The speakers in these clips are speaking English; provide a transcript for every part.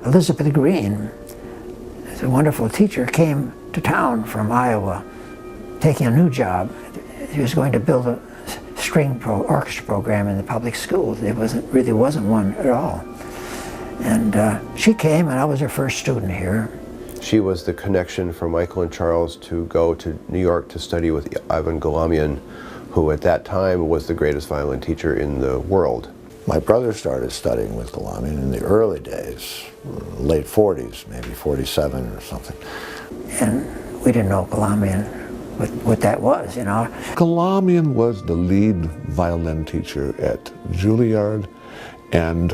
Elizabeth Green, a wonderful teacher, came to town from Iowa, taking a new job. He was going to build a orchestra program in the public schools. There really wasn't one at all. And she came, and I was her first student here. She was the connection for Michael and Charles to go to New York to study with Ivan Galamian, who at that time was the greatest violin teacher in the world. My brother started studying with Galamian in the early days, late 40s, maybe 47 or something. And we didn't know Galamian, what that was, you know. Galamian was the lead violin teacher at Juilliard, and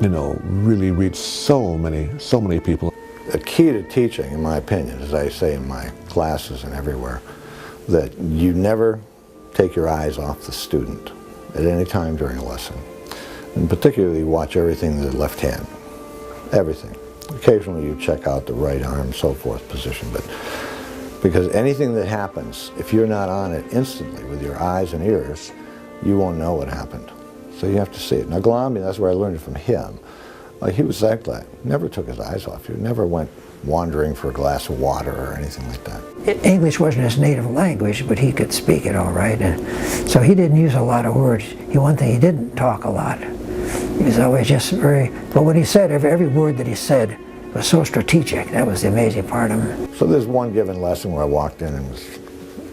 you know, really reached so many people. The key to teaching, in my opinion, as I say in my classes and everywhere, that you never take your eyes off the student at any time during a lesson. And particularly watch everything to the left hand, everything. Occasionally you check out the right arm, so forth position, but because anything that happens, if you're not on it instantly with your eyes and ears, you won't know what happened. So you have to see it. Now Galamian, that's where I learned it from him. He was that glad. Never took his eyes off you. Never went wandering for a glass of water or anything like that. English wasn't his native language, but he could speak it all right. And so he didn't use a lot of words. One thing, he didn't talk a lot. He was always just but when he said, every word that he said was so strategic. That was the amazing part of him. So there's one given lesson where I walked in and was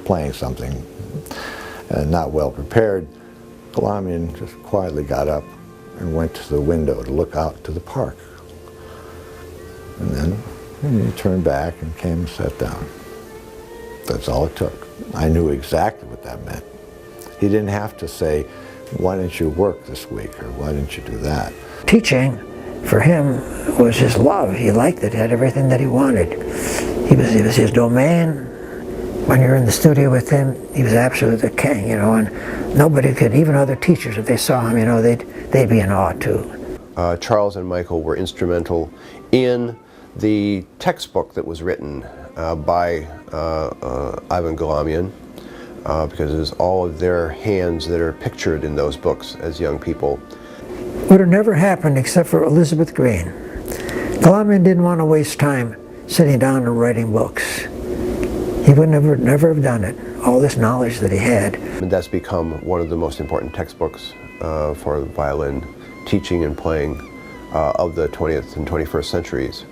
playing something not well prepared. Galamian just quietly got up and went to the window to look out to the park. And then he turned back and came and sat down. That's all it took. I knew exactly what that meant. He didn't have to say, why didn't you work this week, or why didn't you do that? Teaching, for him, was his love. He liked it, had everything that he wanted. It was his domain. When you're in the studio with him, he was absolutely the king, you know, and nobody could, even other teachers, if they saw him, you know, they'd be in awe too. Charles and Michael were instrumental in the textbook that was written by Ivan Galamian, because it was all of their hands that are pictured in those books as young people. Would have never happened except for Elizabeth Green. Galamian didn't want to waste time sitting down and writing books. He would never have done it, all this knowledge that he had. And that's become one of the most important textbooks for violin teaching and playing of the 20th and 21st centuries.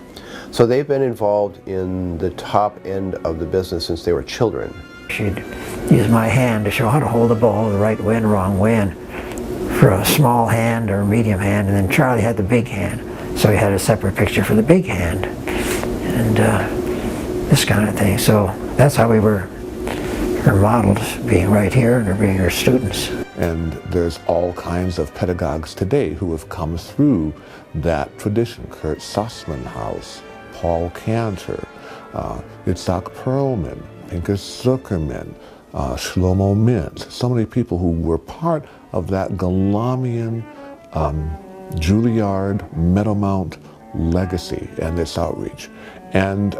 So they've been involved in the top end of the business since they were children. She'd use my hand to show how to hold the bow the right way and wrong way, and for a small hand or a medium hand, and then Charlie had the big hand, so he had a separate picture for the big hand, and this kind of thing. So that's how we were her models, being right here and being her students. And there's all kinds of pedagogues today who have come through that tradition. Kurt Sussmanhaus, Paul Cantor, Itzhak Perlman, Pinchas Zuckerman, Shlomo Mintz, so many people who were part of that Galamian, Juilliard, Meadowmount legacy and this outreach. And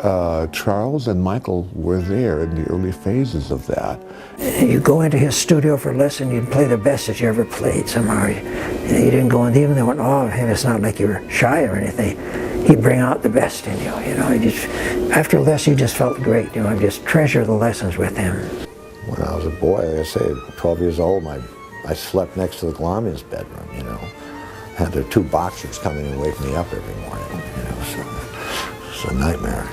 Charles and Michael were there in the early phases of that. You go into his studio for a lesson, you'd play the best that you ever played somehow. You didn't go in, even though in awe of him, it's not like you were shy or anything. He'd bring out the best in you, you know. After a lesson, you just felt great, you know, just treasure the lessons with him. When I was a boy, like I say, 12 years old, I slept next to the Galamian's bedroom, you know. Had their two boxers come in and wake me up every morning, you know, so it's a nightmare.